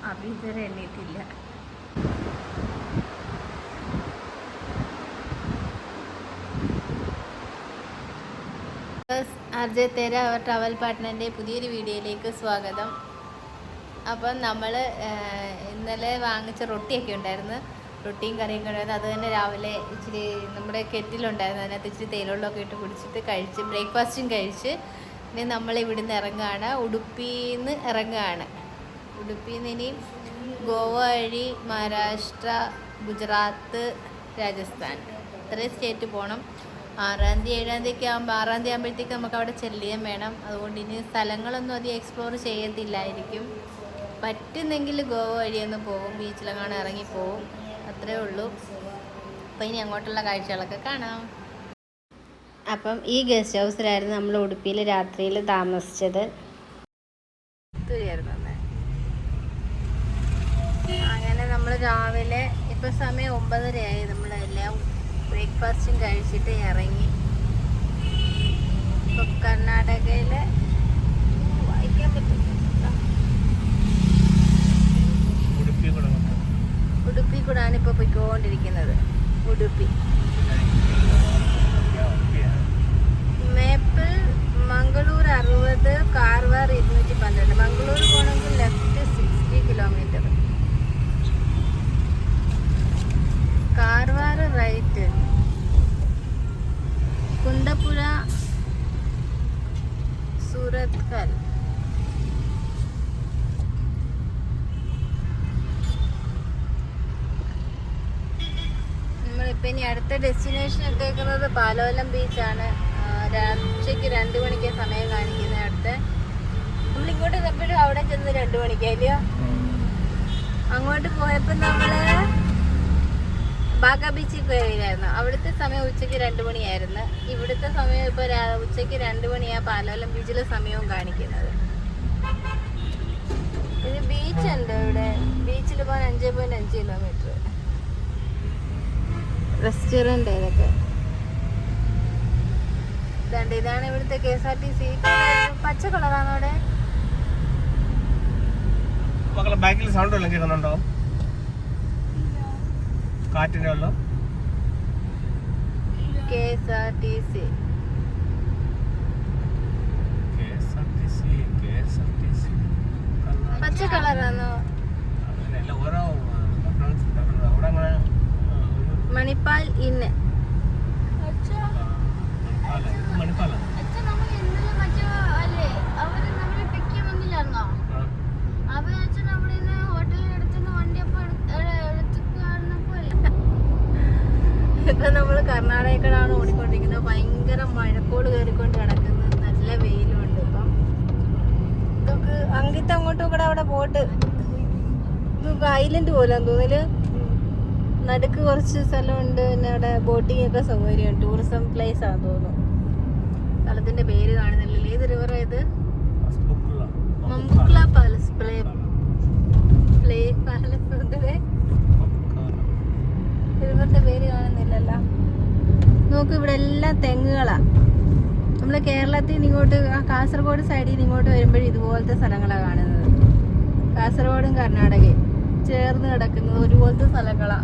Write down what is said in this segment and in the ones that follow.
അഭി ഇതുവരെ എണ്ണീറ്റില്ല. ആർജെ തേര അവർ ട്രാവൽ പാർട്ട്ണറിൻ്റെ പുതിയൊരു വീഡിയോയിലേക്ക് സ്വാഗതം. അപ്പം നമ്മൾ ഇന്നലെ വാങ്ങിച്ച റൊട്ടിയൊക്കെ ഉണ്ടായിരുന്നു, റൊട്ടിയും കറിയൊക്കെ ഉണ്ടായിരുന്നു. അത് തന്നെ രാവിലെ ഇച്ചിരി നമ്മുടെ കെറ്റിലുണ്ടായിരുന്നു, അതിനകത്ത് ഇച്ചിരി തേയിലുള്ളൊക്കെ ഇട്ട് കുടിച്ചിട്ട് കഴിച്ച് ബ്രേക്ക്ഫാസ്റ്റും കഴിച്ച് ഇനി നമ്മൾ ഇവിടുന്ന് ഇറങ്ങുകയാണ്. ഉടുപ്പിയിൽ നിന്ന് ഇറങ്ങുകയാണ്. ഉടുപ്പിയിൽ നിന്ന് ഇനി ഗോവ വഴി മഹാരാഷ്ട്ര, ഗുജറാത്ത്, രാജസ്ഥാൻ ഇത്രയും സ്റ്റേറ്റ് പോകണം. 6-ാം തീയതി 7-ാം തീയതി ആകുമ്പോൾ 6-ാം തീയതി ആകുമ്പോഴത്തേക്ക് നമുക്ക് അവിടെ ചെല്ലുകയും വേണം. അതുകൊണ്ട് ഇനി സ്ഥലങ്ങളൊന്നും അധികം എക്സ്പ്ലോർ ചെയ്യത്തില്ലായിരിക്കും. പറ്റുന്നെങ്കിൽ ഗോവ വഴിയൊന്ന് പോകും, ബീച്ചിലെങ്ങാനും ഇറങ്ങിപ്പോവും, അത്രേ ഉള്ളൂ. അപ്പം ഇനി അങ്ങോട്ടുള്ള കാഴ്ചകളൊക്കെ കാണാം. അപ്പം ഈ ഗസ്റ്റ് ഹൗസിലായിരുന്നു നമ്മൾ ഉടുപ്പിയിൽ രാത്രിയിൽ താമസിച്ചത്. അങ്ങനെ നമ്മൾ രാവിലെ ഇപ്പം സമയം 9:30 നമ്മളെല്ലാം ബ്രേക്ക്ഫാസ്റ്റും കഴിച്ചിട്ട് ഇറങ്ങി. ഇപ്പം കർണാടകയിലെ വായിക്കാൻ പറ്റും, ഉടുപ്പി കൂടാണ് ഇപ്പോൾ പോയിക്കൊണ്ടിരിക്കുന്നത്. ഉടുപ്പി മേപ്പിൾ മംഗളൂർ 60, കാർവാർ 212. മംഗളൂർ പോകണമെങ്കിൽ left 60 kilometre, Karwar right. Kundapura Surathkal. നമ്മളിപ്പോൾ ഇനി അടുത്ത ഡെസ്റ്റിനേഷൻ എത്തിക്കുന്നത് പാലോലം ബീച്ചാണ്. ഉച്ചയ്ക്ക് 2 മണിക്ക് സമയം കാണിക്കുന്നത്. അടുത്ത് നമ്മളിങ്ങോട്ട് എപ്പോഴും അവിടെ ചെന്ന് 2 മണിക്കല്ലയോ. അങ്ങോട്ട് പോയപ്പോൾ നമ്മൾ ബാഗ ബീച്ചിൽ കയറിയായിരുന്നു. അവിടുത്തെ സമയം ഉച്ചയ്ക്ക് 2 മണിയായിരുന്നു. ഇവിടുത്തെ സമയം ഇപ്പോൾ ഉച്ചയ്ക്ക് 2 മണിയാണ് പാലോലം ബീച്ചിലെ സമയവും കാണിക്കുന്നത്. പിന്നെ ബീച്ചുണ്ട് ഇവിടെ. ബീച്ചിൽ പോകാൻ 5.5 കിലോമീറ്റർ. റെസ്റ്റോറൻറ്റ് ഇതൊക്കെ ഇതുണ്ട്. ഇതാണ് ഇവിടുത്തെ KSRTC. പച്ച കളറാണോ അവിടെ? ബാക്കിൽ സൗണ്ട് വല്ലതും കേൾക്കുന്നുണ്ടോ? കാറ്റിന്റെ വല്ലതും? KSRTC പച്ച കളറാണോ? മണിപ്പാൽ ഇന്ന് ഇപ്പൊ നമ്മള് കർണാടകയിലാണ് ഓടിക്കൊണ്ടിരിക്കുന്നത്. ഭയങ്കര മഴക്കോട് കയറിക്കൊണ്ട് കിടക്കുന്നത്, നല്ല വെയിലുണ്ട്. ഇപ്പം ഇതൊക്കെ അങ്കിത്ത് അങ്ങോട്ടും കൂടെ അവിടെ പോയിട്ട് ഇതൊക്കെ ഐലൻഡ് പോലാന്ന് തോന്നില്. നടുക്ക് കുറച്ച് സ്ഥലമുണ്ട്, പിന്നെ അവിടെ ബോട്ടിംഗ് ഒക്കെ സൗകര്യമുണ്ട്. ടൂറിസം പ്ലേസ് ആണെന്ന് തോന്നുന്നു. സ്ഥലത്തിന്റെ പേര് കാണുന്നില്ലല്ലോ. ഏത് റിവർ ഇത്? മംബുക്ല പാലസ്. റിവറിന്റെ പേര് കാണുന്നില്ലല്ലോ. നോക്ക്, ഇവിടെ എല്ലാം തെങ്ങുകളാ. നമ്മള് കേരളത്തിൽ നിന്ന് ഇങ്ങോട്ട് കാസർഗോഡ് സൈഡിൽ നിന്ന് ഇങ്ങോട്ട് വരുമ്പോഴും ഇതുപോലത്തെ സ്ഥലങ്ങളാണ് കാണുന്നത്. കാസർഗോഡും കർണാടകയും ചേർന്ന് കിടക്കുന്നത് ഒരുപോലത്തെ സ്ഥലങ്ങളാ.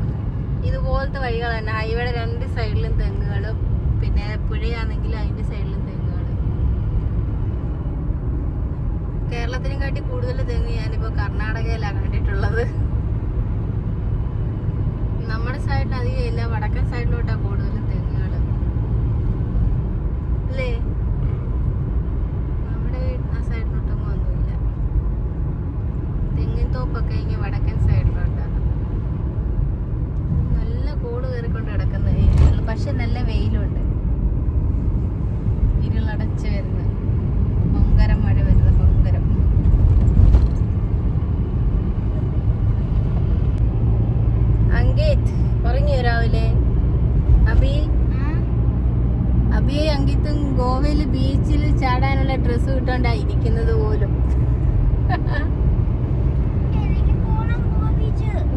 ഇതുപോലത്തെ വഴികൾ തന്നെ. ഹൈവേയുടെ 2 സൈഡിലും തെങ്ങുകളും, പിന്നെ പുഴയാണെങ്കിൽ അതിന്റെ സൈഡിലും തെങ്ങുകൾ. കേരളത്തിനും കാട്ടി കൂടുതൽ തെങ്ങ് ഞാനിപ്പോൾ കർണാടകയിലാണ് കണ്ടിട്ടുള്ളത്. നമ്മുടെ സൈഡിൽ അധികം ഇല്ല, വടക്കൻ സൈഡിലോട്ടാണ് കൂടുതലും തെങ്ങുകൾ അല്ലേ. നമ്മുടെ ആ സൈഡിലോട്ടൊന്നും ഒന്നുമില്ല. തെങ്ങിൻ തോപ്പൊക്കെ ഇങ്ങനെ വടക്കൻ സൈഡിലോട്ടാണ്. നല്ല കോട് കയറിക്കൊണ്ട് കിടക്കുന്ന ഏരിയകൾ, പക്ഷെ നല്ല വെയിലുണ്ട്. ഇരുളടച്ച് വരുന്ന ഭയങ്കരം മഴ വരുന്ന ഭയങ്കരം. അങ്കിത് ഉറങ്ങിയോ രാവിലെ? അബിയെ അങ്കിത്തും ഗോവയിൽ ബീച്ചിൽ ചാടാനുള്ള ഡ്രസ്സ് കിട്ടോണ്ടാ ഇരിക്കുന്നത് പോലും.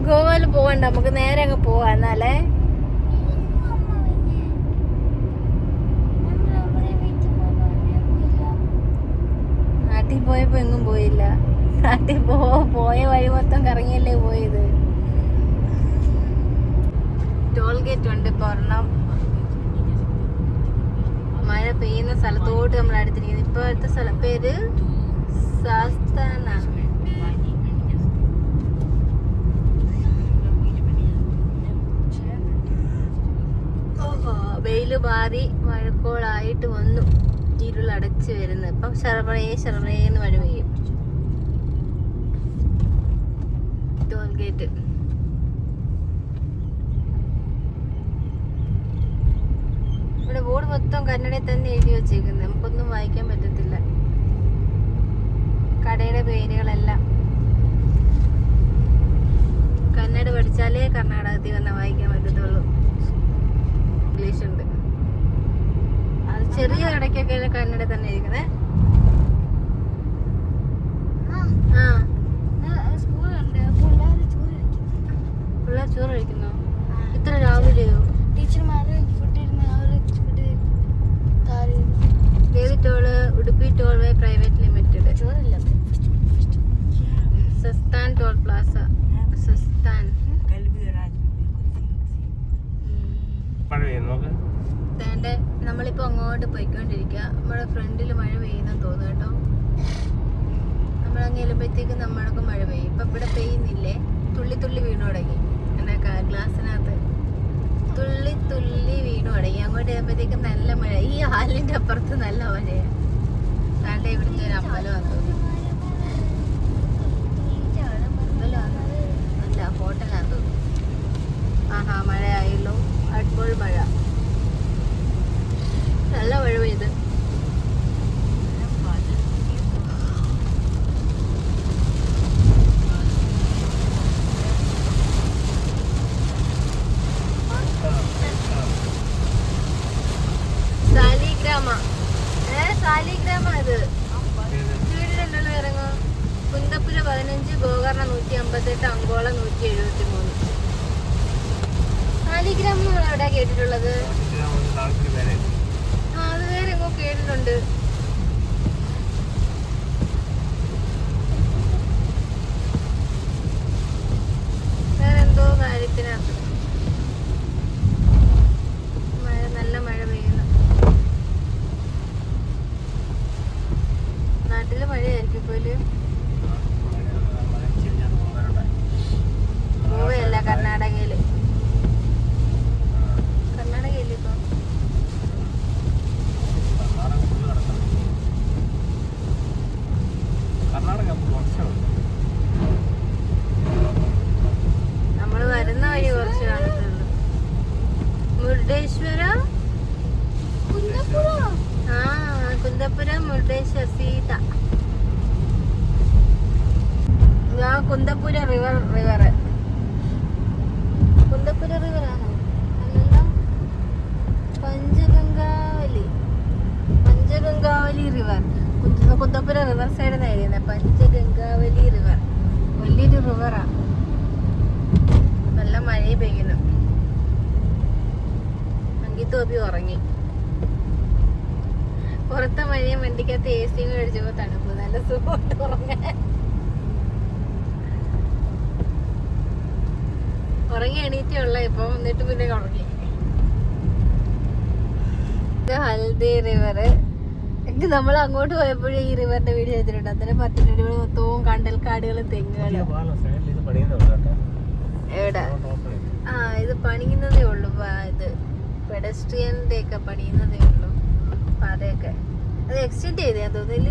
ഗോവയിൽ പോകണ്ട, നമുക്ക് നേരെ അങ്ങ് പോവാ. എന്നാലേ നാട്ടിൽ പോയപ്പോ എങ്ങും പോയില്ല. നാട്ടിൽ പോയ വഴി മൊത്തം കറങ്ങി ബോട്ട് നമ്മൾ അടുത്തിരിക്കുന്നത്. ഇപ്പോഴത്തെ സ്ഥലം പേര് സാസ്താന. വെയില് മാറി മഴക്കോളായിട്ട് വന്നു. ഇരുളടച്ച് വരുന്നു. ഇപ്പം ശരമേന്ന് മഴ പെയ്യും. Toll gate. ഇവിടെ ബോർഡ് മൊത്തം കന്നഡയിൽ തന്നെ എഴുതി വെച്ചേക്കുന്നത്. നമുക്കൊന്നും വായിക്കാൻ പറ്റത്തില്ല. കടയുടെ പേരുകളെല്ലാം കന്നഡ പഠിച്ചാലേ കർണാടകത്തിൽ വന്നാൽ വായിക്കാൻ പറ്റത്തുള്ളൂ. ഇംഗ്ലീഷ് ഉണ്ട്. അത് ചെറിയ കടയ്ക്കൊക്കെ കന്നഡ തന്നെ ഇരിക്കുന്നേ. പിള്ളേർ ചോറ് കഴിക്കുന്നോ? ഇത്ര രാവിലെയോ? ദേവി toll, Udupi tollway private limited. Sasthan toll plaza. Sasthan. നമ്മളിപ്പോ അങ്ങോട്ട് പോയിക്കൊണ്ടിരിക്കുക. നമ്മുടെ ഫ്രണ്ടിൽ മഴ പെയ്യുന്നെന്ന് തോന്നുന്നു കേട്ടോ. നമ്മളങ്ങ് ചെല്ലുമ്പോഴത്തേക്ക് നമ്മൾക്ക് മഴ പെയ്യും. ഇപ്പൊ ഇവിടെ പെയ്യുന്നില്ലേ, തുള്ളി തുള്ളി വീണു തുടങ്ങി. എന്നൊക്കെ ഗ്ലാസ്സിനകത്ത് തുള്ളി തുള്ളി വീണു തുടങ്ങി. അങ്ങോട്ട് ചെല്ലുമ്പോഴത്തേക്ക് നല്ല മഴ. ഈ ഹാലിന്റെ അപ്പുറത്ത് നല്ല മഴയാണ്. താണ്ടെ ഇവിടുത്തെ ഒരു അമ്പലമാണ് തോന്നുന്നു. അല്ല, ഹോട്ടലാന്ന് തോന്നുന്നു. ആഹാ, മഴയായല്ലോ. അപ്പോൾ മഴ, നല്ല മഴ പെയ്ത്. സാലിഗ്രാമ ഇത് വീടിലുണ്ടല്ലോ. ഇറങ്ങോ. കുന്തപ്പുര 15, ഗോകർണ 158, അങ്കോള 173. സാലിഗ്രാമം നമ്മൾ എവിടെയാ കേട്ടിട്ടുള്ളത്? അത് വേറെ എങ്ങോ കേട്ടിട്ടുണ്ട്. വേറെന്തോ കാര്യത്തിനകത്ത് മഴ, നല്ല മഴ പെയ്യുന്നു. നാട്ടില് മഴയായിരിക്കും പോലും. ഗോവയല്ല, കർണാടകയില്. കർണാടകയില് ഇപ്പൊ നമ്മള് വരുന്ന വഴി കുറച്ച് കാണത്തുള്ളൂ. മുരുടേശ്വര, കുന്തപ്പുര, മുരുടേശ്വര, സീത. കുന്തപ്പുര റിവർ. കുന്തപ്പുര റിവർ ആണോ? അല്ലല്ലോ, Panchagangavali river. Kundapura river side നേരിയുന്നത് പഞ്ചഗംഗാവലി റിവർ. വലിയൊരു റിവറാ. നല്ല മഴ പെയ്യുന്നു. അങ്കിത്തോപ്പി ഉറങ്ങി. പുറത്തെ മഴയും വണ്ടിക്കകത്ത് AC കഴിച്ചപ്പോ തണുപ്പ്. നല്ല സുഖമായിട്ട് ഉറങ്ങാൻ. ഉറങ്ങി എണീറ്റുള്ള ഇപ്പൊ. എന്നിട്ട് പിന്നെ ഉറങ്ങി. ഇത് ഹൽദി റിവർ. നമ്മൾ അങ്ങോട്ട് പോയപ്പോഴും ഈ റിവറിന്റെ വീഡിയോ ചെയ്തിട്ടുണ്ട്. അന്നേരം പത്തിൻ്റെ മൊത്തവും കണ്ടൽക്കാടുകളും തെങ്ങുകളും. എവിടെ? ഇത് പണിയുന്നതേ ഉള്ളു. ഇത് പെഡസ്ട്രിയന്റെ ഒക്കെ പണിയുന്നതേ ഉള്ളു. പാതയൊക്കെ അത് എക്സ്റ്റെൻഡ് ചെയ്തേ തോന്നില്ല.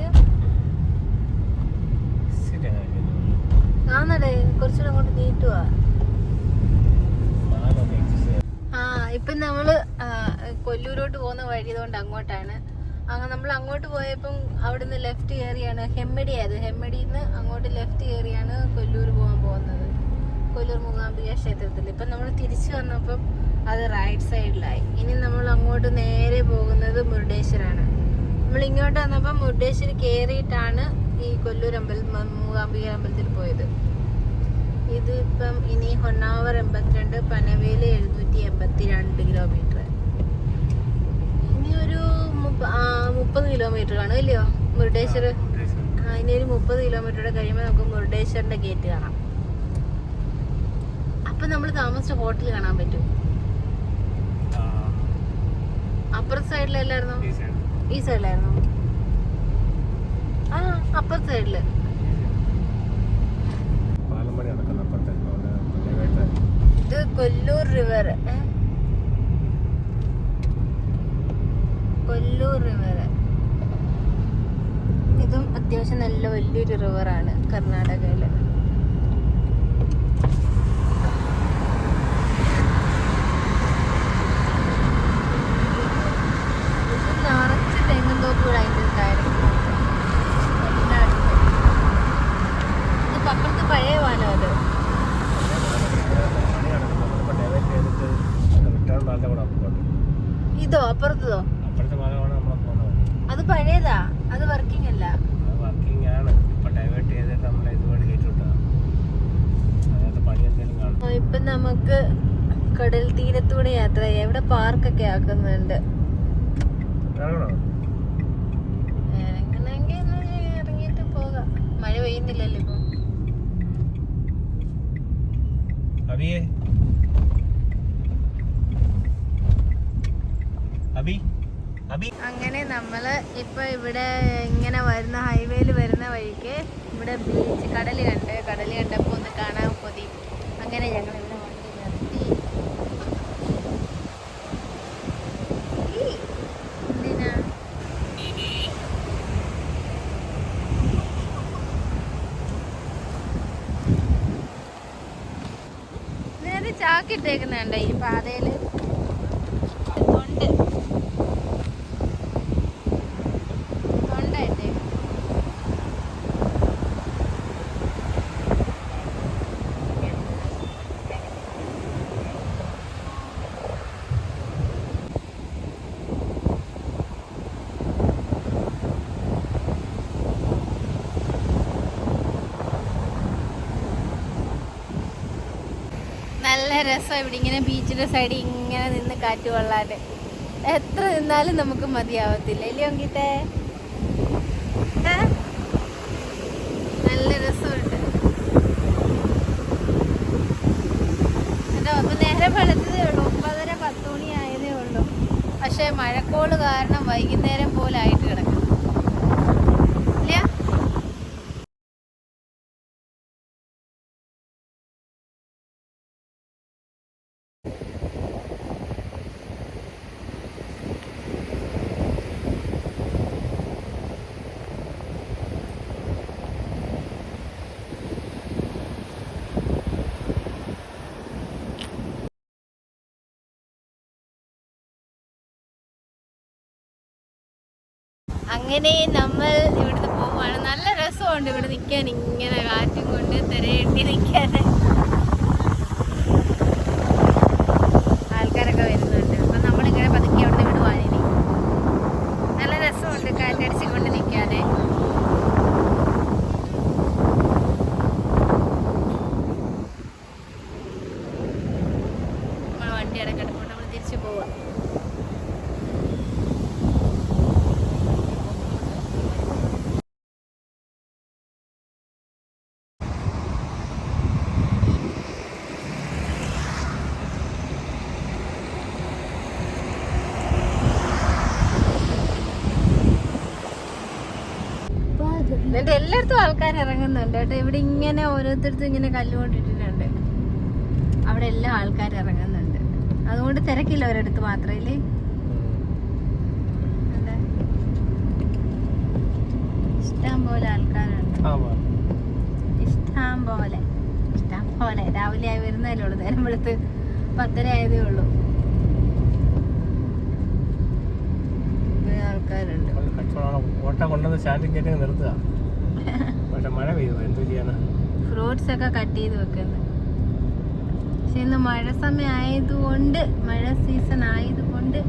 ആന്നടേ, കുറച്ചുകൂടെ അങ്ങോട്ട് നീട്ടുവാ. ഇപ്പൊ നമ്മള് കൊല്ലൂരോട്ട് പോകുന്ന വഴി കൊണ്ട് അങ്ങോട്ടാണ്. നമ്മൾ അങ്ങോട്ട് പോയപ്പം അവിടുന്ന് ലെഫ്റ്റ് കയറിയാണ്. ഹെമ്മടിന്ന് അങ്ങോട്ട് ലെഫ്റ്റ് കയറിയാണ് കൊല്ലൂർ പോകാൻ പോകുന്നത്. കൊല്ലൂർ മൂകാംബിക ക്ഷേത്രത്തിൽ. ഇപ്പൊ നമ്മൾ തിരിച്ചു വന്നപ്പം അത് റൈറ്റ് സൈഡിലായി. ഇനി നമ്മൾ അങ്ങോട്ട് നേരെ പോകുന്നത് മുരുടേശ്വരാണ്. നമ്മൾ ഇങ്ങോട്ട് വന്നപ്പോൾ മുരുടേശ്വർ കയറിയിട്ടാണ് ഈ കൊല്ലൂർ മൂകാംബിക അമ്പലത്തിൽ പോയത്. ഇത് ഇപ്പം ഇനി ഹൊന്നാവർ 82, പനവേല് 782 കിലോമീറ്റർ. ഇനി ഒരു 30 കിലോമീറ്റർ കാണും ഇല്ലയോ മുരുടേശ്വർ? ഇനി ഒരു 30 കിലോമീറ്റർ കഴിയുമ്പോൾ നമുക്ക് മുരുടേശ്വറിന്റെ ഗേറ്റ് കാണാം. അപ്പൊ നമ്മൾ താമസിച്ച ഹോട്ടൽ കാണാൻ പറ്റും. അപ്പുറത്തെ സൈഡിലല്ലായിരുന്നോ? ഈ സൈഡിലായിരുന്നു. ആ അപ്പുറത്തെ സൈഡില്. പാലം പണി നടക്കുന്ന അപ്പുറത്തേക്ക് ഇത് കൊല്ലൂർ റിവർ. കൊല്ലൂർ റിവർ ഇതും അത്യാവശ്യം നല്ല വലിയൊരു റിവറാണ് കർണാടകയില്. നിറച്ച് തെങ്ങും തോപ്പുകൾ അതിൻ്റെ ഉണ്ടായിരുന്നു. ഇത് അപ്പുറത്ത് പഴയ പാലം. അത് ഇതോ അപ്പുറത്തതോ? അപ്പുറത്തെ പാലമാണ് നമ്മളെ പോകുന്നത്. അത് പഴയതാ, അത് വർക്കിംഗ് അല്ല. വർക്കിംഗ് ആണ്. ഇപ്പൊ ഡൈവേർട്ട് ചെയ്തിട്ട് നമ്മളെ ഇതുവഴി കയറ്റി വിട്ടതാ. അതിനകത്ത് പണി എന്തെങ്കിലും കാണും. ഇപ്പൊ നമുക്ക് കടൽ തീരത്തൂടെ യാത്ര ചെയ്യാം. ഇവിടെ പാർക്കൊക്കെ ആക്കുന്നുണ്ട്. ഇറങ്ങണമെങ്കിൽ ഇറങ്ങിയിട്ട് പോകാം. മഴ പെയ്യുന്നില്ലല്ലോ ഇപ്പൊ. അബിയേ അങ്ങനെ നമ്മള് ഇപ്പൊ ഇവിടെ ഇങ്ങനെ വരുന്ന ഹൈവേയിൽ വരുന്ന വഴിക്ക് ഇവിടെ ബീച്ച് കടല് കണ്ടപ്പോ ഒന്ന് കാണാൻ കൊതി. അങ്ങനെ ഞങ്ങൾ ഇവിടെ വണ്ടി നിർത്തി. എന്തിനാ ഇതിനകത്ത് ചാക്കിട്ടേക്കുന്നുണ്ടോ ഈ പാതയില്? നല്ല രസം ഇവിടെ ഇങ്ങനെ ബീച്ചിന്റെ സൈഡിൽ ഇങ്ങനെ നിന്ന് കാറ്റ് കൊള്ളാൻ. എത്ര നിന്നാലും നമുക്ക് മതിയാവത്തില്ല, ഇല്ലയോ അങ്കിട്ടേ? നല്ല രസമുണ്ട് കേട്ടോ. അപ്പൊ നേരെ വെളുത്തതേ ഉള്ളൂ, 9:30-10 മണി ആയതേ ഉള്ളൂ. പക്ഷെ മഴക്കോള് കാരണം വൈകുന്നേരം പോലെ ആയിട്ട് കിടക്കും. ഇല്ല അങ്ങനെ നമ്മൾ ഇവിടുന്ന് പോവാണ്. നല്ല രസമുണ്ട് ഇവിടെ നിൽക്കാൻ, ഇങ്ങനെ കാറ്റും കൊണ്ട് തിരയെട്ടി നിൽക്കാൻ. ആൾക്കാരൊക്കെ വരുന്നുണ്ട്. അപ്പം നമ്മളിങ്ങനെ പതുക്കെ അവിടെ നിന്ന് വിടുവാനിനി. നല്ല രസമുണ്ട് കാറ്റടിച്ചുകൊണ്ട് നിൽക്കാതെ. നമ്മൾ വണ്ടി അടക്കടക്കൊണ്ട് നമ്മൾ തിരിച്ചു പോവാം. എന്നിട്ട് എല്ലായിടത്തും ആൾക്കാർ ഇറങ്ങുന്നുണ്ട് കേട്ടോ. ഇവിടെ ഇങ്ങനെ ഓരോരുത്തർത്തും ഇങ്ങനെ കല്ലുകൊണ്ടിട്ടിട്ടുണ്ട്. അവിടെ എല്ലാം ആൾക്കാർ ഇറങ്ങുന്നുണ്ട്. അതുകൊണ്ട് തിരക്കില്ല ഒരിടത്ത് മാത്രമല്ലേ. ഇഷ്ടം പോലെ ആൾക്കാരുണ്ട്. ഇഷ്ടം പോലെ രാവിലെ ആയി വരുന്നതല്ലേ ഉള്ളൂ. നേരം വെളുത്ത് 10:30 ആയതേ ഉള്ളൂ. ആൾക്കാരുണ്ട്. ഫ്രൂട്ട്സ് ഒക്കെ കട്ട് ചെയ്ത് വെക്കുന്നത്. പക്ഷെ ഇന്ന് മഴ സമയം ആയതുകൊണ്ട്, മഴ സീസൺ ആയതുകൊണ്ട്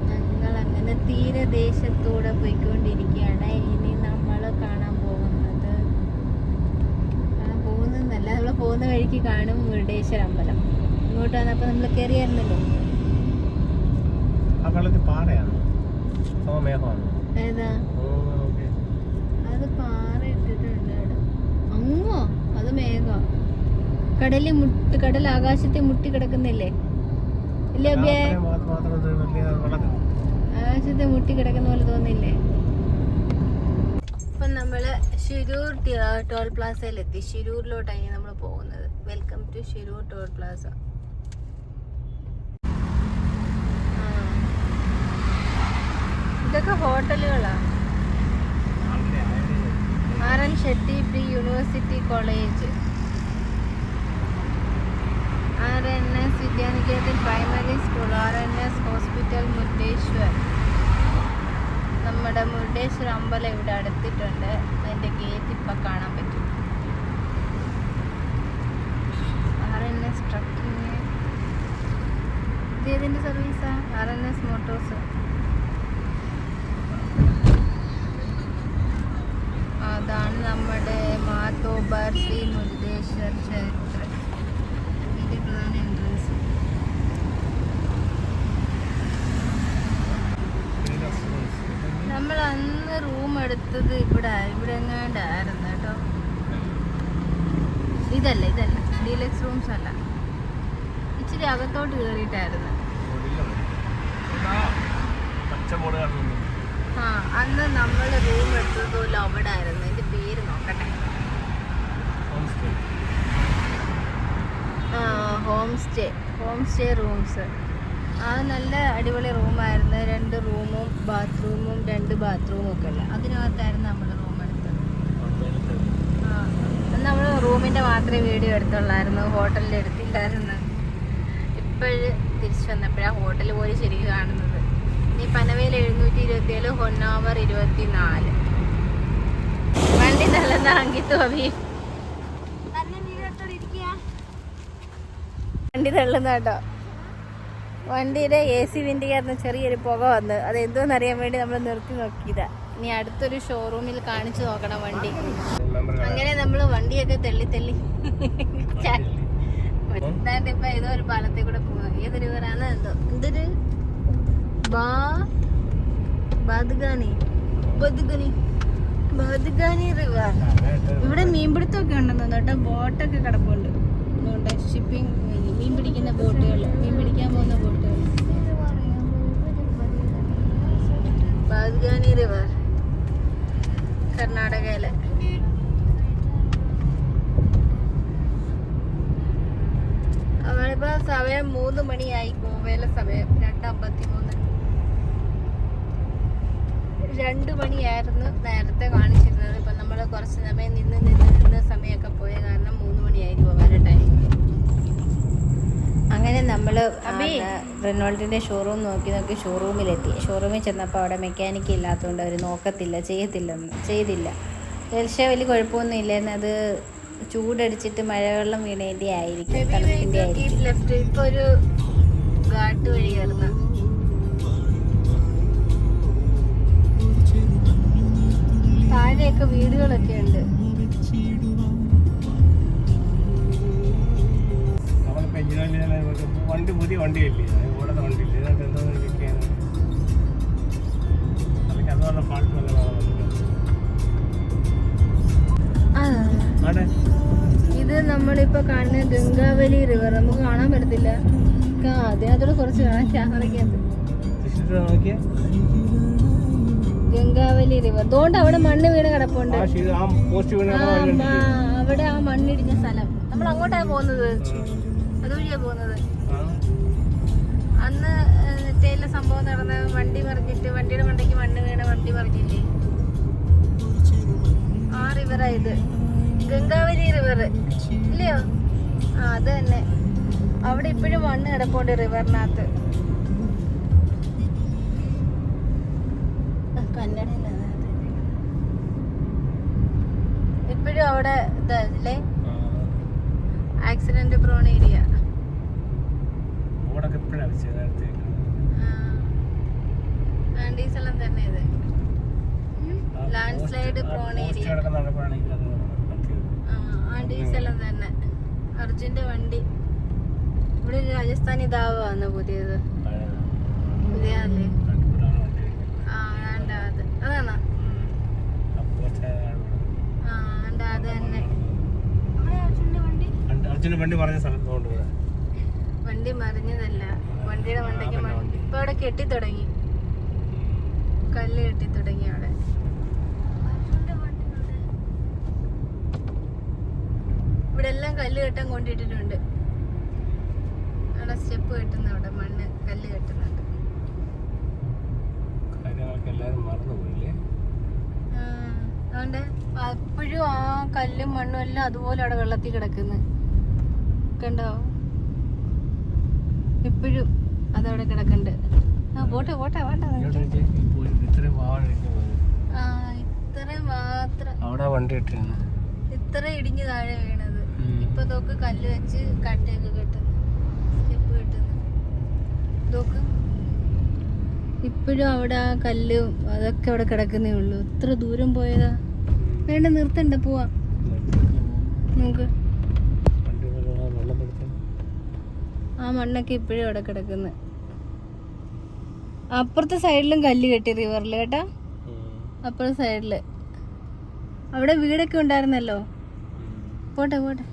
ഞങ്ങൾ അങ്ങനെ തീരദേശത്തൂടെ പോയിക്കൊണ്ടിരിക്കുകയാണ്. ഇനി നമ്മൾ കാണാൻ പോകുന്നതല്ല, നമ്മൾ പോകുന്ന വഴിക്ക് കാണും മുരുടേശ്വര അമ്പലം. ഇങ്ങോട്ട് വന്നപ്പോൾ നമ്മൾ കയറിയായിരുന്നല്ലോ. ഏതാ അത്? പാറ ഇട്ടിട്ടുണ്ട് അവിടെ. അങ്ങോ അത് മേഘം. കടൽ ആകാശത്തെ മുട്ടി കിടക്കുന്നില്ലേ? ഇല്ലേ അബിയെ? ആകാശത്തെ മുട്ടി കിടക്കുന്ന പോലെ തോന്നില്ലേ? അപ്പം നമ്മള് ശിരൂർ ടോൾ പ്ലാസയിലെത്തി. ശിരൂരിലോട്ടാണ് നമ്മൾ പോകുന്നത്. Welcome to Shirur toll plaza. ഇതൊക്കെ ഹോട്ടലുകളാ. RN Shetty pre university college, RNS Vidyaniketan primary school, RNS hospital Murudeshwar. നമ്മുടെ മുരുടേശ്വർ അമ്പലം ഇവിടെ അടുത്തിട്ടുണ്ട്. അതിൻ്റെ ഗേറ്റ് ഇപ്പം കാണാൻ പറ്റും. RNS trekking. ഇത് ഏതിൻ്റെ സർവീസാ? RNS Motors. അതാണ് നമ്മുടെ മാതോബർ ശ്രീ മുരുടേശ്വർ ക്ഷേത്രം. ഇതിൻ്റെ പ്രധാന എൻട്രൻസ്. നമ്മൾ അന്ന് റൂം എടുത്തത് ഇവിടെ എങ്ങാണ്ടായിരുന്നു കേട്ടോ. ഇതല്ല ഡീലക്സ് റൂംസ് അല്ല, ഇച്ചിരി അകത്തോട്ട് കയറിയിട്ടായിരുന്നു. ആ, അന്ന് നമ്മൾ റൂം എടുത്തതുപോലെ അവിടെ ആയിരുന്നു. ഇതിന്റെ പേര് നോക്കട്ടെ. Home stay rooms. അത് നല്ല അടിപൊളി റൂമായിരുന്നു. 2 റൂമും ബാത്റൂമും 2 ബാത്റൂമും ഒക്കെ ഉള്ള അതിനകത്തായിരുന്നു നമ്മൾ റൂം എടുത്തത്. നമ്മൾ റൂമിൻ്റെ മാത്രമേ വീഡിയോ എടുത്തുള്ളായിരുന്നു, ഹോട്ടലിൽ എടുത്തില്ലായിരുന്നു. ഇപ്പോഴ് തിരിച്ചു വന്നപ്പോഴാണ് ഹോട്ടൽ പോലും ശരിക്കും കാണുന്നത്. ഇനി പനവേൽ 727, ഹൊന്നാവർ 24. വണ്ടി തള്ളുന്ന അങ്കിത്തു അഭി വണ്ടി തള്ളുന്ന കേട്ടോ. വണ്ടിയുടെ AC വിൻഡിക്കകത്ത് ചെറിയൊരു പുക വന്ന്, അത് എന്തോന്നറിയാൻ വേണ്ടി നമ്മൾ നിർത്തി നോക്കിയതാ. ഇനി അടുത്തൊരു ഷോറൂമിൽ കാണിച്ചു നോക്കണം വണ്ടി. അങ്ങനെ നമ്മൾ വണ്ടിയൊക്കെ തെള്ളി ഇപ്പൊ ഏതോ ഒരു പാലത്തെ കൂടെ പോവാ. ഏത് റിവറാണ് എന്തോ, എന്തൊരു ബാദ്ഗാനി റിവർ. ഇവിടെ മീൻപിടുത്തമൊക്കെ ഉണ്ടെന്ന് തോന്നുന്നു കേട്ടോ. ബോട്ടൊക്കെ കിടപ്പുണ്ട്. ഷിപ്പിംഗ്, മീൻ പിടിക്കുന്ന ബോട്ടുകൾ, മീൻ പിടിക്കാൻ പോകുന്ന ബോട്ടുകൾ. ബാദ്ഗാനി റിവർ കർണാടകയിലെ. അവളിപ്പോ സമയം 3 മണിയായി. ഗോവയിലെ സമയം 2:53. 2 മണിയായിരുന്നു നേരത്തെ കാണിച്ചിരുന്നത്. ഇപ്പം നമ്മൾ കുറച്ച് സമയം നിന്ന് സമയമൊക്കെ പോയ കാരണം 3 മണിയായി ഗോവയിലെ ടൈം. അങ്ങനെ നമ്മൾ റെനോൾട്ടിൻ്റെ ഷോറൂം നോക്കി ഷോറൂമിലെത്തി. ഷോറൂമിൽ ചെന്നപ്പോൾ അവിടെ മെക്കാനിക്ക് ഇല്ലാത്തതുകൊണ്ട് അവർ നോക്കത്തില്ല, ചെയ്തില്ല. പക്ഷേ വലിയ കുഴപ്പമൊന്നും ഇല്ലെന്ന്. അത് ചൂടടിച്ചിട്ട് മഴവെള്ളം വീണേൻ്റെ ആയിരിക്കും, തണുപ്പിൻ്റെ ആയിരിക്കും. ലെഫ്റ്റ് ഇപ്പോൾ ഒരു ഘാട്ട് വഴിയായിരുന്നു. താഴെയൊക്കെ വീടുകളൊക്കെ ഉണ്ട്. വണ്ടി പുതിയ വണ്ടിയല്ലേ, ഓടുന്ന വണ്ടിയില്ലേ, ഇതിനകത്ത് എന്തോ ഇരിക്കുകയാണ്. അല്ലെങ്കിൽ അതുപോലെ ഫാൾട്ട് വല്ല ഇത് നമ്മളിപ്പോ കാണുന്ന ഗംഗാവലി റിവർ. നമുക്ക് കാണാൻ പറ്റത്തില്ല, അതിനകത്തോട് കുറച്ച് കാണാൻ ക്യാമറയ്ക്കകത്ത്. ഗംഗാവലി റിവർ. അതുകൊണ്ട് അവിടെ മണ്ണ് വീണ് കിടപ്പുണ്ട്. അവിടെ ആ മണ്ണിടിഞ്ഞ സ്ഥലം. നമ്മൾ അങ്ങോട്ടാണ് പോകുന്നത്, അതുവഴിയാ പോകുന്നത്. അന്ന് നെറ്റയിലെ സംഭവം നടന്ന വണ്ടി മറിഞ്ഞിട്ട്, വണ്ടിയുടെ മണ്ടയ്ക്ക് മണ്ണ് വീണ വണ്ടി മറിഞ്ഞില്ലേ, ആ റിവറാ ഇത്. ഗംഗാവലി റിവർ ഇല്ലയോ? ആ, അത് തന്നെ. അവിടെ ഇപ്പോഴും മണ്ണ് കിടപ്പുണ്ട് റിവറിനകത്ത്. കന്നഡയില്ല, ഇപ്പോഴും അവിടെ ഇതല്ലേ ആക്സിഡന്റ് പ്രോൺ ഏരിയ. ഈ സ്ഥലം തന്നെ ഇത് ലാൻഡ് സ്ലൈഡ് പ്രോൺ ഏരിയ. ഈ സ്ഥലം തന്നെ അർജുന്റെ വണ്ടി. ഇവിടെ ഒരു രാജസ്ഥാനി ദാവാന്ന് പുതിയത്, പുതിയല്ലേ? ആ, അതാണോ? ആ, അത് തന്നെ. വണ്ടി മറിഞ്ഞതല്ല, വണ്ടിയുടെ മണ്ടയ്ക്ക് ഇപ്പൊ അവിടെ കെട്ടി തുടങ്ങി. കല്ല് കെട്ടി തുടങ്ങി അവിടെ. ഇവിടെ എല്ലാം കല്ല് കെട്ടാൻ കൊണ്ടിട്ടിട്ടുണ്ട്. അവിടെ സ്റ്റെപ്പ് കെട്ടുന്ന, അവിടെ മണ്ണ് കല്ല് കെട്ടുന്നുണ്ട്. അതുകൊണ്ട് അപ്പോഴും ആ കല്ലും മണ്ണും എല്ലാം അതുപോലെ അവിടെ വെള്ളത്തിൽ കിടക്കുന്നു. കണ്ടോ? ഇപ്പോഴും അതവിടെ കിടക്കുന്നുണ്ട്. ആ പോട്ടെ പോട്ടെ വേണ്ട. ഇത്ര മാത്രം ഇത്ര ഇടിഞ്ഞ് താഴെ വീണത്. ഇപ്പൊ നോക്ക് കല്ല് വെച്ച് കട്ടയൊക്കെ കെട്ടുന്നു, സ്റ്റെപ്പ് കെട്ടുന്നു. നോക്ക് ഇപ്പോഴും അവിടെ ആ കല്ലും അതൊക്കെ അവിടെ കിടക്കുന്നേ ഉള്ളൂ. ഇത്ര ദൂരം പോയതാ. വേണ്ട, നിർത്തണ്ട, പോവാ. നോക്ക് ആ മണ്ണൊക്കെ ഇപ്പോഴും അവിടെ കിടക്കുന്നു. അപ്പുറത്തെ സൈഡിലും കല്ല് കെട്ടി റിവറിൽ കേട്ടാ. അപ്പുറത്തെ സൈഡില് അവിടെ വീടൊക്കെ ഉണ്ടായിരുന്നല്ലോ. പോട്ടെ പോട്ടെ.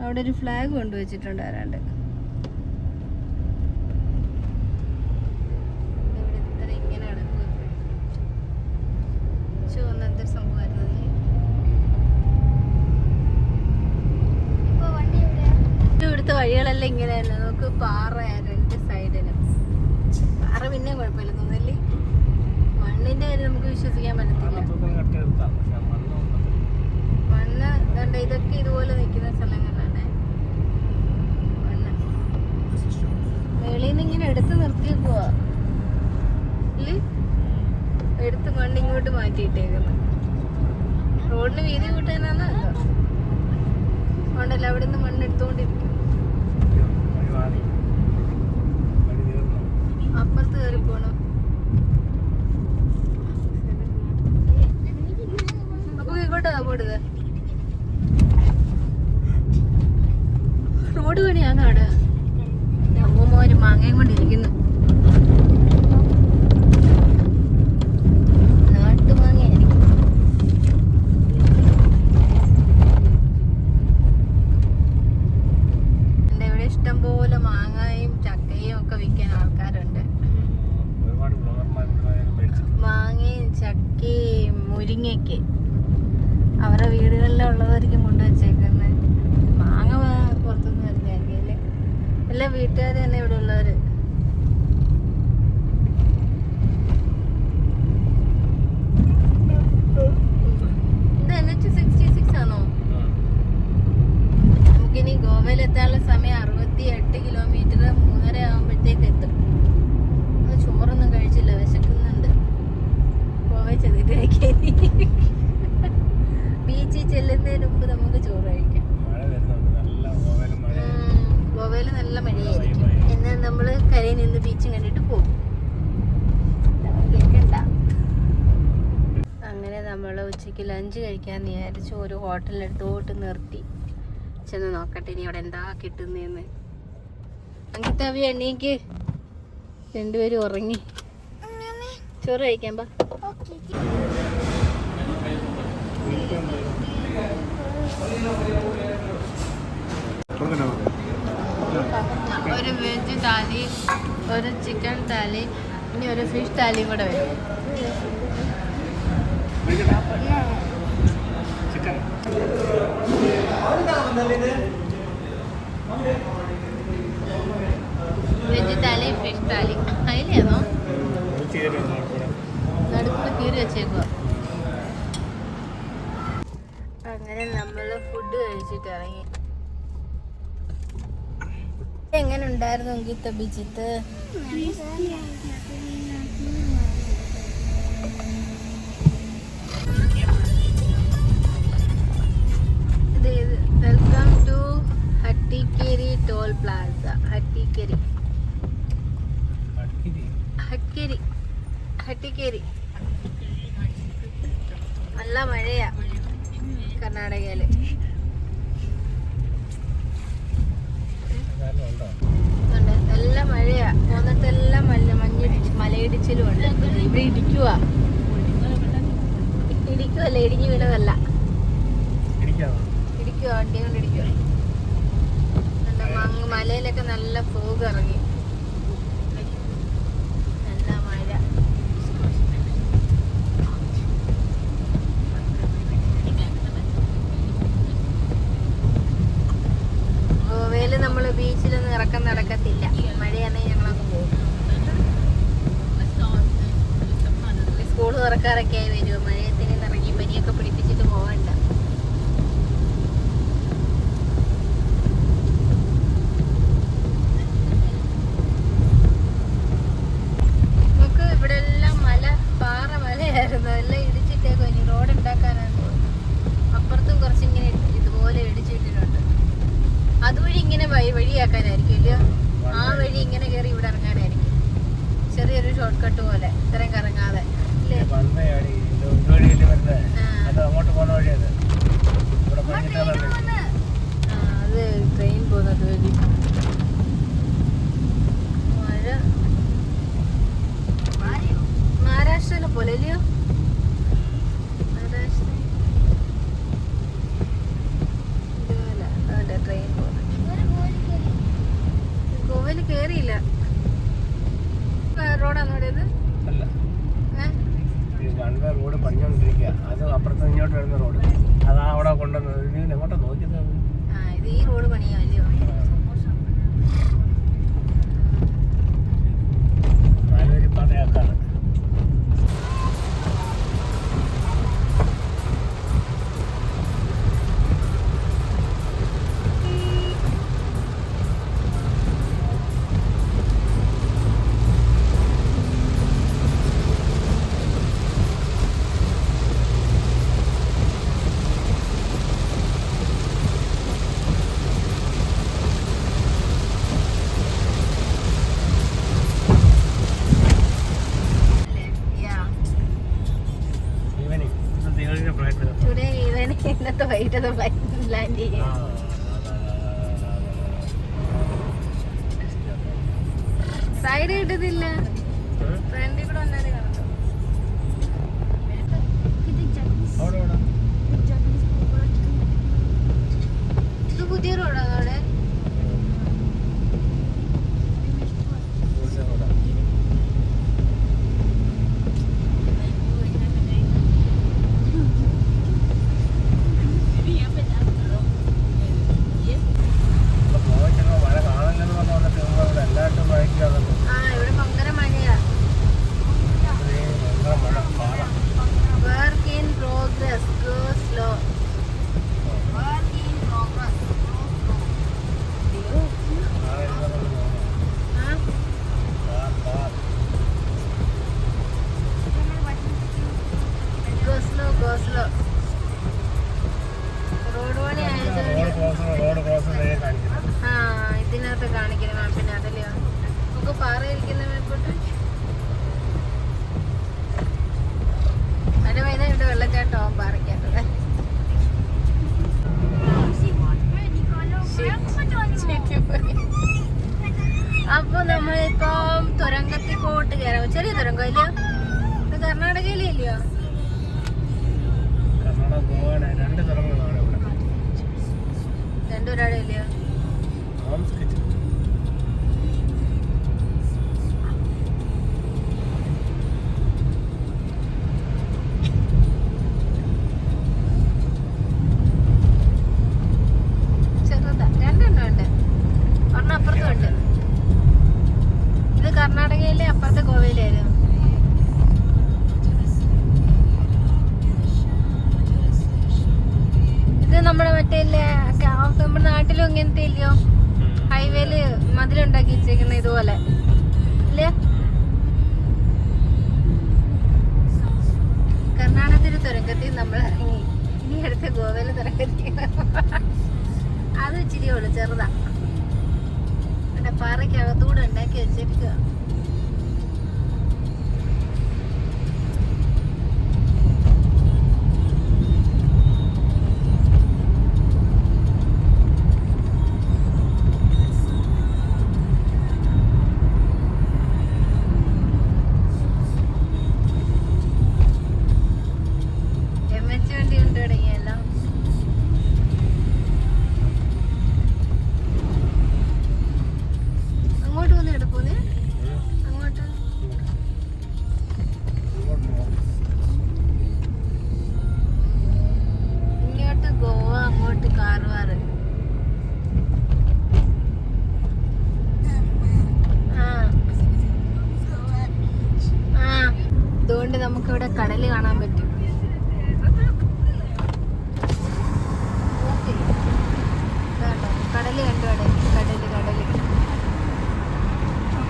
അവിടെ ഒരു ഫ്ലാഗ് കൊണ്ടുവച്ചിട്ടുണ്ട് ആരാണ്ട്. ഇങ്ങനെ കിടക്കും. ചുവന്ന എന്തൊരു സംഭവമായിരുന്നു. ഇവിടുത്തെ വഴികളെല്ലാം ഇങ്ങനെയല്ല. നമുക്ക് പാറ രണ്ട് സൈഡിലും. പാറ പിന്നെ കുഴപ്പമില്ല തോന്നല്ലേ. മണ്ണിന്റെ കാര്യം നമുക്ക് വിശ്വസിക്കാൻ പറ്റത്തില്ല. മണ്ണ് കണ്ട ഇതൊക്കെ ഇതുപോലെ നിൽക്കുന്ന സ്ഥലങ്ങളാണ്. മണ്ണ് മേളിൽ നിന്ന് ഇങ്ങനെ എടുത്ത് നിർത്തിയേക്കുവാ അല്ലേ. എടുത്ത് മണ്ണ് ഇങ്ങോട്ട് മാറ്റിയിട്ടേക്കുന്നു. റോഡിന് വീതി കൂട്ടാനാണ് അതുകൊണ്ടല്ല അവിടെ നിന്ന് മണ്ണ് എടുത്തുകൊണ്ടിരിക്കും. അപ്പുറത്ത് കയറി പോണം. അപ്പൊ ഇങ്ങോട്ടാ പോടുക. റോഡ് പണിയാണ് അവിടെ. അമ്മൂമ്മ ഒരു മാങ്ങയും കൊണ്ടിരിക്കുന്നു. നാട്ടുമാങ്ങയായിരിക്കും. എന്റെ ഇവിടെ ഇഷ്ടംപോലെ മാങ്ങയും ചക്കയും ഒക്കെ വിൽക്കാൻ ആൾക്കാരുണ്ട്. മാങ്ങയും ചക്കയും മുരിങ്ങയ്ക്ക് അവരുടെ വീടുകളിലുള്ളതായിരിക്കും കൊണ്ടുവച്ചേക്കുന്നത്. മാങ്ങ പുറത്തുനിന്ന് വരുന്നതായിരിക്കും അല്ലേ. എല്ലാ വീട്ടുകാർ തന്നെ ഇവിടെ ഉള്ളവര്. ഇത് NH-66 ആണോ? നമുക്കിനി ഗോവയിലെത്താനുള്ള സമയം 68 കിലോമീറ്റർ 3:30 ആകുമ്പോഴത്തേക്ക് എത്തും. ചോറൊന്നും കഴിച്ചില്ല, വിശക്കുന്നുണ്ട്. ഗോവയിൽ ചെന്നിട്ട് കഴിക്കാൻ. ബീച്ചിൽ ചെല്ലുന്നതിന് മുമ്പ് നമുക്ക് ചോറ് കഴിക്കാം. ഗോവയിൽ നല്ല മഴയായിരിക്കും. എന്നാൽ നമ്മൾ കരയിൽ നിന്ന് ബീച്ചും കണ്ടിട്ട് പോകും. അങ്ങനെ നമ്മൾ ഉച്ചയ്ക്ക് ലഞ്ച് കഴിക്കാൻ വിചാരിച്ചു ഒരു ഹോട്ടലിനടുത്തോട്ട് നിർത്തി. ചെന്ന് നോക്കട്ടെ ഇനി അവിടെ എന്താ കിട്ടുന്നതെന്ന്. അങ്കിത്തവി എണ്ണീക്ക്. രണ്ടുപേരും ഉറങ്ങി. ചോറ് കഴിക്കാൻ പാ. ഒരു വെജ് താലി, ഒരു ചിക്കൻ താലി, ഇനി ഒരു ഫിഷ് താലിയും കൂടെ വരും. വെജ് താലി, ഫിഷ് താലി. അതിലാണോ നടുക്കൂടെ കീറി വെച്ചേക്കുക. അങ്ങനെ നമ്മൾ ഫുഡ് കഴിച്ചിട്ട് ഇറങ്ങി. എങ്ങനെ ഉണ്ടായിരുന്നു Ankitha Bijith? Welcome to Hattikeri toll plaza. Hattikeri നല്ല മഴയാ കർണാടകയില്. നല്ല മഴയാ. പോന്നിട്ടെല്ലാം മലയിടിച്ചിലും ഉണ്ട്. ഇവിടെ ഇടിക്കുവാ. ഇടിഞ്ഞു വീണതല്ല, ഇടിക്കുവാ. വണ്ടി കൊണ്ട് ഇടിക്കുവാ. മലയിലൊക്കെ നല്ല ഫോഗ് ഇറങ്ങി. തുറക്കാറൊക്കെ ആയി വരുമോ, മഴയത്തിന് ഇറങ്ങി പനിയൊക്കെ പിടിപ്പിച്ചിട്ട് പോകണ്ട. നമുക്ക് ഇവിടെ എല്ലാം പാറ മലയായിരുന്നു, എല്ലാം ഇടിച്ചിട്ടേക്കോ. ഇനി റോഡ് ഉണ്ടാക്കാനാണ് തോന്നുന്നു. അപ്പുറത്തും കുറച്ചിങ്ങനെ ഇതുപോലെ ഇടിച്ചിട്ടിട്ടുണ്ട്. അതുവഴി ഇങ്ങനെ വഴിയാക്കാനായിരിക്കും ഇല്ലയോ, ആ വഴി ഇങ്ങനെ കയറി ഇവിടെ ഇറങ്ങാനായിരിക്കും. ചെറിയൊരു ഷോർട്ട് കട്ട് പോലെ, ഇത്രയും കറങ്ങാതെ. അത് ട്രെയിൻ പോകുന്നത് വഴി. മഹാരാഷ്ട്രയിലെ പോലെ അല്ലയോ, മഹാരാഷ്ട്ര ഇതുപോലെ അതിന്റെ ട്രെയിൻ പോകുന്നത്. ഗോവയിൽ കേറിയില്ല. റോഡാണോ ഇത്? റോഡ് പണിഞ്ഞോണ്ടിരിക്കുക. അത് അപ്പുറത്ത് ഇങ്ങോട്ട് വരുന്ന റോഡ്, അതാ അവിടെ കൊണ്ടുവന്നത്. എങ്ങോട്ടാ നോക്കുന്നത്? ഇത് ഈ റോഡ് പണിയോ അല്ലയോ? നാലുപേര് പാതയാക്കാണ്. ഇന്നത്തെ വൈകിട്ടത്തെ ഫ്ലൈറ്റ് ലാൻഡ് ചെയ്യാം. സൈഡ് കിട്ടത്തില്ല, ഫ്രണ്ടിൽ കൂടെ വന്നാലേ കാണാം. ഇത് പുതിയ റോഡാണ് അവിടെ. ഇവിടെ ഭയങ്കര മഴയാ. Work in progress, go slow. Work in progress, go slow, go slow. Road പണി ഇതിനകത്ത് കാണിക്കുന്ന മാപ്പിന് അതല്ലയോ. നമുക്ക് പാറയിരിക്കുന്ന മേപ്പോട്ട് അതിന്റെ വൈകുന്നേരം ഇവിടെ വെള്ളച്ചാട്ടമാവും പാറയ്ക്കകത്തത്. അപ്പൊ നമ്മളിപ്പം തുരങ്കത്തിക്കോട്ട് കയറാം. ചെറിയ തുരങ്കം ഇല്ലയോ, ഇത് കർണാടകയിലേ ഇല്ലയോ? രണ്ടൊരാടെ ഇല്ലയോ? ചെറുതാ, രണ്ടെണ്ണം ഉണ്ട്. ഒരെണ്ണം അപ്പുറത്തും ഉണ്ട്. ഇത് കർണാടകയിലെ, അപ്പുറത്തെ ഗോവയിലായിരുന്നു. ഇത് നമ്മുടെ മറ്റേ നമ്മുടെ നാട്ടിലും ഇങ്ങനത്തെ ഇല്ലയോ, ഹൈവേയില് മതിലുണ്ടാക്കി വെച്ചേക്കുന്ന ഇതുപോലെ ഇല്ലേ. കർണാടകത്തിലെ തുരങ്കത്തിൽ നമ്മൾ ഇറങ്ങി. ഇനി അടുത്ത ഗോവയിലെ തുരങ്കത്തിൽ. അത് ഇച്ചിരി ഉള്ളു, ചെറുതാ. ഇവിടെ പാറയ്ക്കകത്തൂടെ ഉണ്ടാക്കി വെച്ചിരിക്കുക. വണ്ടി കൊണ്ട് തുടങ്ങിയല്ലോ. അങ്ങോട്ട് വന്ന് എടുക്കൂന്ന് കടല് കാണാൻ പറ്റും. കടല് കണ്ടു. കടല്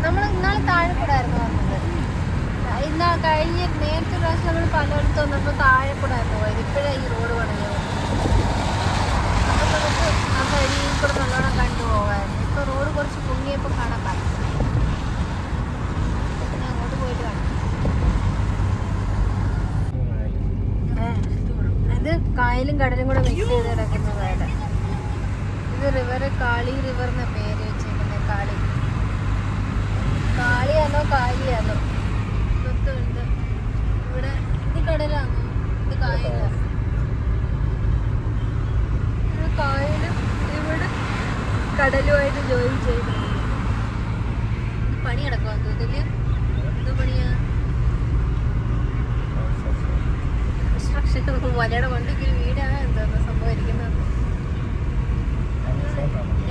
നമ്മൾ ഇന്നാൾ താഴെ കൂടെ ആയിരുന്നു വന്നത്. നേരത്തെ പ്രാവശ്യം നമ്മൾ പലയിടത്ത് വന്നപ്പോൾ താഴെ കൂടെ ആയിരുന്നു പോയത്. ഇപ്പോഴാണ് ഈ റോഡ് പണിഞ്ഞത്. അപ്പം നമുക്ക് ആ വഴിയിൽ കൂടെ നല്ലോണം കണ്ടു പോകാമായിരുന്നു. ഇപ്പോൾ റോഡ് കുറച്ച് പൊങ്ങിയപ്പോൾ കാണാൻ പറ്റും. പിന്നെ അങ്ങോട്ട് പോയിട്ട് കാണാം. ഇത് കായലും കടലും കൂടെ മിക്സ് ചെയ്ത് കിടക്കുന്ന വേട. ഇത് റിവർ കാളി റിവർ എന്ന പേര് വെച്ചേക്കുന്നത്. കാളിയാണോ കാലിയാണോ തൊട്ടുണ്ട്. ഇവിടെ ഇത് കടലാണോ ഇത് കായലാണ്. ഇത് കായലും ഇവിടെ കടലുമായിട്ട് ജോയിൻ ചെയ്ത് പണി നടക്കുവാന്ന് തോന്നില്ല. എന്ത് പണിയാ? കൺസ്ട്രക്ഷൻ. മലയുടെ വണ്ടിക്ക് ഒരു വീടാണ് എന്താ സംഭവിക്കുന്നത്.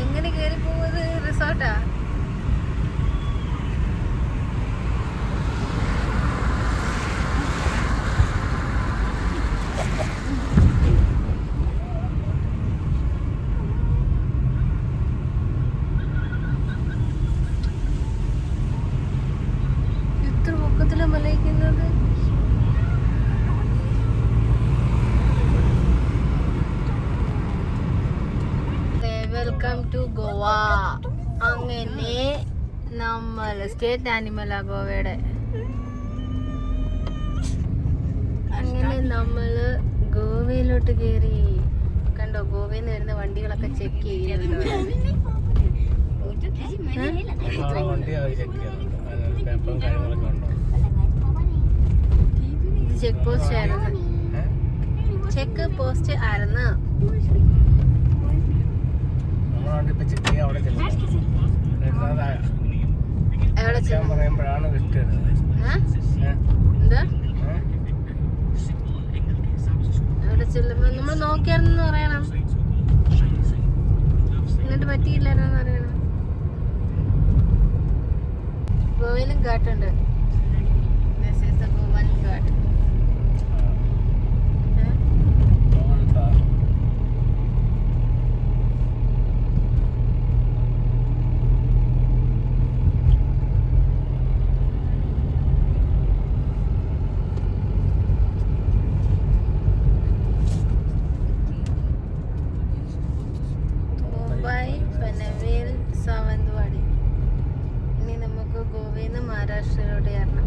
എങ്ങനെ കയറി പോകുന്നത്? റിസോർട്ടാ? എത്ര പൊക്കത്തിലാ മലയിക്കുന്നത്. Welcome to Goa. അങ്ങനെ നമ്മൾ സ്റ്റേറ്റ് ആനിമലാ ഗോവയുടെ. അങ്ങനെ നമ്മള് ഗോവയിലോട്ട് കയറി. കണ്ടോ, ഗോവയിൽ നിന്ന് വരുന്ന വണ്ടികളൊക്കെ ചെക്ക് ചെയ്യുന്നുണ്ടോ? ചെക്ക് പോസ്റ്റ് ആയിരുന്നു. ചെക്ക് പോസ്റ്റ് ആയിരുന്നു. അവിടെ ചെല്ലുമ്പോ നമ്മൾ നോക്കിയാണെന്ന് പറയണം. എന്നിട്ട് പറ്റിയില്ലായിരുന്നു പറയണം. ഗോവയിലും ഘാട്ടുണ്ട്. ഗോവൻ ഘാട്ട്. സാവന്ത്വാടി. ഇനി നമുക്ക് ഗോവയിൽ നിന്ന് മഹാരാഷ്ട്രയിലോട്ട് കയറണം.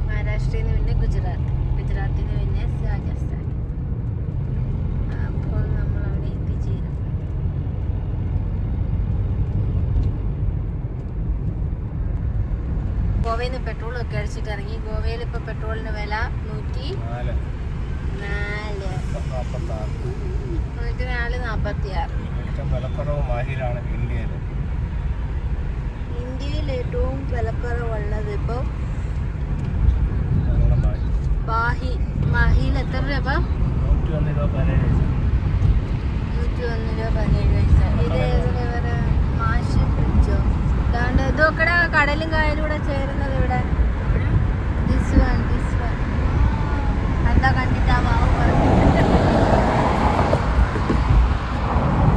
മഹാരാഷ്ട്രയിൽ നിന്ന് പിന്നെ ഗുജറാത്തിൽ നിന്ന് പിന്നെ രാജസ്ഥാൻ. അപ്പോൾ നമ്മൾ അവിടെ എത്തിച്ചേരും. ഗോവയിൽ നിന്ന് പെട്രോളൊക്കെ അടിച്ചിട്ട് ഇറങ്ങി. ഗോവയിൽ ഇപ്പോൾ പെട്രോളിന് വില 146. ഇന്ത്യയിൽ ഏറ്റവും വിലക്കുറവുള്ളത് ഇപ്പോൾ മാഹിയിൽ. എത്ര രൂപ? 101 രൂപ 17 പൈസ. ഇത് ഏത് മാഷ് ബ്രിഡ്ജോ? അതാണ്ട് ഇതൊക്കെ കടലും കായലും കൂടെ ചേരുന്നത് ഇവിടെ. ദിസ് വൺ എന്താ കണ്ടിട്ടാ വാവ് പറഞ്ഞിട്ട്.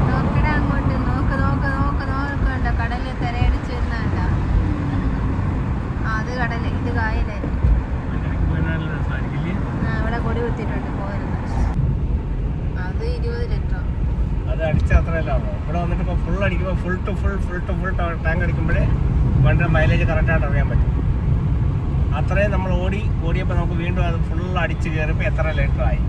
നോക്കട അങ്ങോട്ട്. നോക്കണ്ട. കടല് തിരയടിച്ച് വരുന്നണ്ട. അത് കടല്, ഇത് കായല്. ഇവിടെ കൊടി കുത്തിയിട്ടുണ്ട് പോരുന്നത്. അത് 20 ലിറ്റർ. അത് അടിച്ചാൽ അത്രയല്ലാണോ? ഇവിടെ വന്നിട്ട് ഇപ്പോൾ ഫുൾ അടിക്കുമ്പോൾ ഫുൾ ടു ഫുൾ ടാങ്ക് അടിക്കുമ്പോഴേ വണ്ടിയുടെ മൈലേജ് കറക്റ്റായിട്ട് അറിയാൻ പറ്റും. അത്രയും നമ്മൾ ഓടിയപ്പോൾ നമുക്ക് വീണ്ടും അത് ഫുൾ അടിച്ച് കയറിയപ്പോൾ എത്ര ലിറ്റർ ആയി.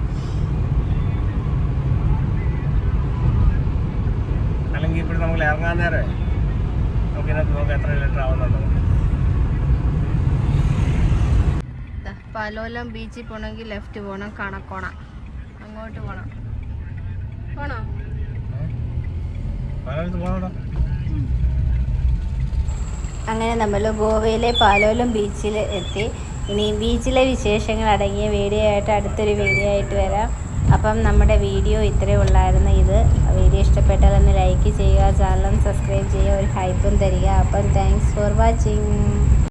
അല്ലെങ്കിൽ ഇപ്പോൾ നമ്മൾ ഇറങ്ങാൻ നേരം നമുക്കിതിനകത്ത് നോക്കാം എത്ര ലിറ്റർ ആവുന്നുണ്ടോ. പാലോലം ബീച്ചിൽ പോകണമെങ്കിൽ ലെഫ്റ്റ് പോകണം. കണക്കോണ അങ്ങോട്ട് പോകണം. പോണോ? അങ്ങനെ നമ്മൾ ഗോവയിലെ പാലോലം ബീച്ചിൽ എത്തി. ഇനി ബീച്ചിലെ വിശേഷങ്ങൾ അടങ്ങിയ വീഡിയോ ആയിട്ട് അടുത്തൊരു വീഡിയോ ആയിട്ട് വരാം. അപ്പം നമ്മുടെ വീഡിയോ ഇത്രയേ ഉള്ളായിരുന്നു. ഇത് വീഡിയോ ഇഷ്ടപ്പെട്ടാൽ ഒന്ന് ലൈക്ക് ചെയ്യുക, ചാനൽ സബ്സ്ക്രൈബ് ചെയ്യുക, ഒരു ഹൈപ്പും തരിക. അപ്പം താങ്ക്സ് ഫോർ വാച്ചിങ്.